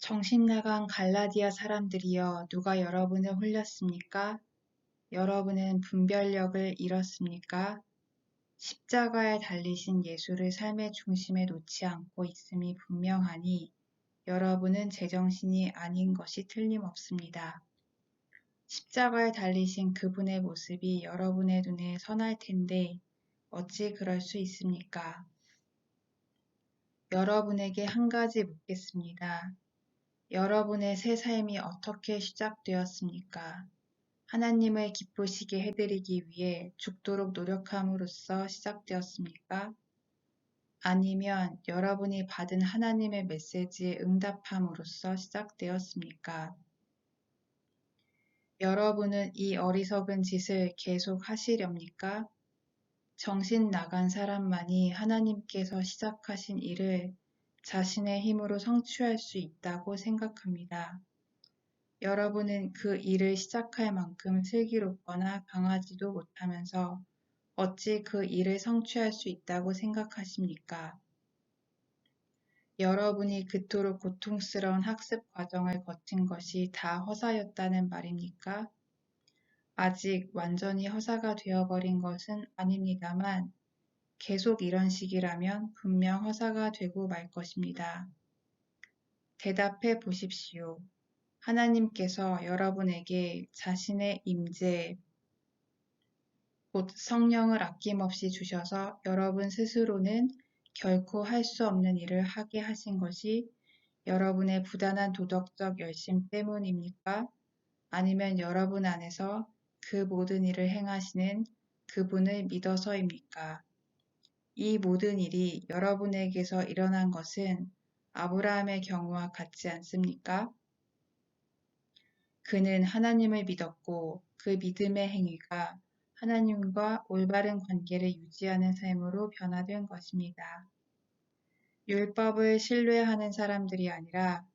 정신 나간 갈라디아 사람들이여, 누가 여러분을 홀렸습니까? 여러분은 분별력을 잃었습니까? 십자가에 달리신 예수를 삶의 중심에 놓지 않고 있음이 분명하니 여러분은 제정신이 아닌 것이 틀림없습니다. 십자가에 달리신 그분의 모습이 여러분의 눈에 선할 텐데 어찌 그럴 수 있습니까? 여러분에게 한 가지 묻겠습니다. 여러분의 새 삶이 어떻게 시작되었습니까? 하나님을 기쁘시게 해드리기 위해 죽도록 노력함으로써 시작되었습니까? 아니면 여러분이 받은 하나님의 메시지에 응답함으로써 시작되었습니까? 여러분은 이 어리석은 짓을 계속 하시렵니까? 정신 나간 사람만이 하나님께서 시작하신 일을 자신의 힘으로 성취할 수 있다고 생각합니다. 여러분은 그 일을 시작할 만큼 슬기롭거나 강하지도 못하면서 어찌 그 일을 성취할 수 있다고 생각하십니까? 여러분이 그토록 고통스러운 학습 과정을 거친 것이 다 허사였다는 말입니까? 아직 완전히 허사가 되어버린 것은 아닙니다만 계속 이런 식이라면 분명 허사가 되고 말 것입니다. 대답해 보십시오. 하나님께서 여러분에게 자신의 임재, 곧 성령을 아낌없이 주셔서 여러분 스스로는 결코 할 수 없는 일을 하게 하신 것이 여러분의 부단한 도덕적 열심 때문입니까? 아니면 여러분 안에서 그 모든 일을 행하시는 그분을 믿어서입니까? 이 모든 일이 여러분에게서 일어난 것은 아브라함의 경우와 같지 않습니까? 그는 하나님을 믿었고 그 믿음의 행위가 하나님과 올바른 관계를 유지하는 삶으로 변화된 것입니다. 율법을 신뢰하는 사람들이 아니라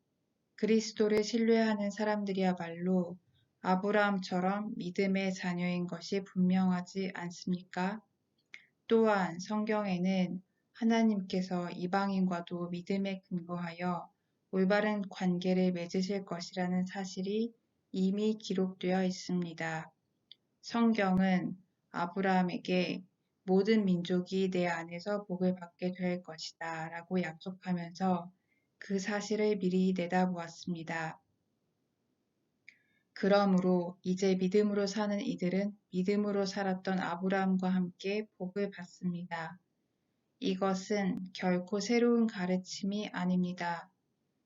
그리스도를 신뢰하는 사람들이야말로 아브라함처럼 믿음의 자녀인 것이 분명하지 않습니까? 또한 성경에는 하나님께서 이방인과도 믿음에 근거하여 올바른 관계를 맺으실 것이라는 사실이 이미 기록되어 있습니다. 성경은 아브라함에게 모든 민족이 내 안에서 복을 받게 될 것이다 라고 약속하면서 그 사실을 미리 내다보았습니다. 그러므로 이제 믿음으로 사는 이들은 믿음으로 살았던 아브라함과 함께 복을 받습니다. 이것은 결코 새로운 가르침이 아닙니다.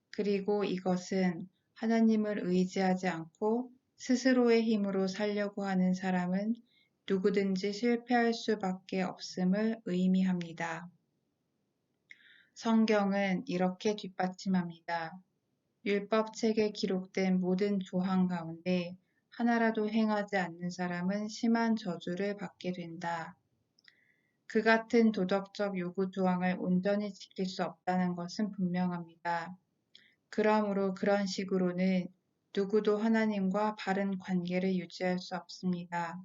그리고 이것은 하나님을 의지하지 않고 스스로의 힘으로 살려고 하는 사람은 누구든지 실패할 수밖에 없음을 의미합니다. 성경은 이렇게 뒷받침합니다. 율법책에 기록된 모든 조항 가운데 하나라도 행하지 않는 사람은 심한 저주를 받게 된다. 그 같은 도덕적 요구 조항을 온전히 지킬 수 없다는 것은 분명합니다. 그러므로 그런 식으로는 누구도 하나님과 바른 관계를 유지할 수 없습니다.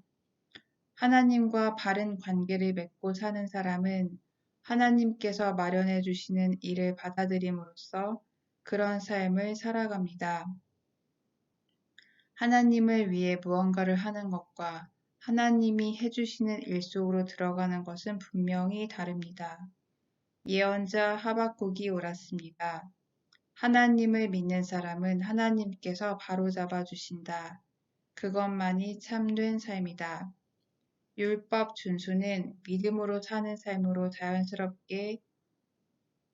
하나님과 바른 관계를 맺고 사는 사람은 하나님께서 마련해 주시는 일을 받아들임으로써 그런 삶을 살아갑니다. 하나님을 위해 무언가를 하는 것과 하나님이 해주시는 일 속으로 들어가는 것은 분명히 다릅니다. 예언자 하박국이 옳았습니다. 하나님을 믿는 사람은 하나님께서 바로잡아 주신다. 그것만이 참된 삶이다. 율법 준수는 믿음으로 사는 삶으로 자연스럽게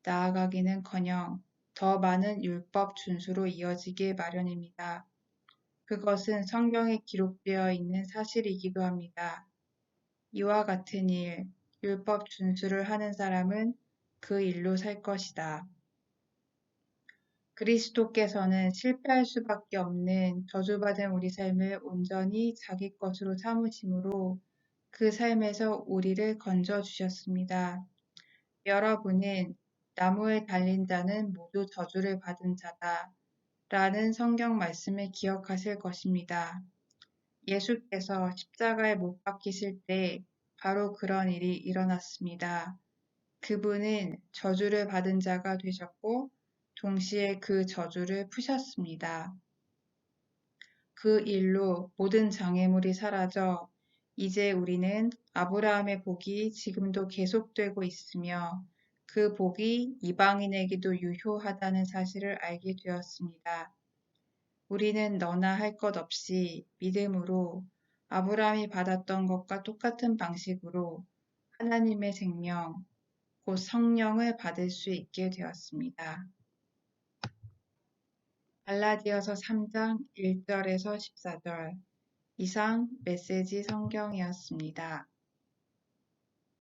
나아가기는커녕 더 많은 율법 준수로 이어지길 마련입니다. 그것은 성경에 기록되어 있는 사실이기도 합니다. 이와 같은 일, 율법 준수를 하는 사람은 그 일로 살 것이다. 그리스도께서는 실패할 수밖에 없는 저주받은 우리 삶을 온전히 자기 것으로 삼으심으로 그 삶에서 우리를 건져주셨습니다. 여러분은 나무에 달린 자는 모두 저주를 받은 자다. 라는 성경 말씀을 기억하실 것입니다. 예수께서 십자가에 못 박히실 때 바로 그런 일이 일어났습니다. 그분은 저주를 받은 자가 되셨고 동시에 그 저주를 푸셨습니다. 그 일로 모든 장애물이 사라져 이제 우리는 아브라함의 복이 지금도 계속되고 있으며 그 복이 이방인에게도 유효하다는 사실을 알게 되었습니다. 우리는 너나 할 것 없이 믿음으로 아브라함이 받았던 것과 똑같은 방식으로 하나님의 생명, 곧 성령을 받을 수 있게 되었습니다. 갈라디아서 3장 1절에서 14절 이상 메시지 성경이었습니다.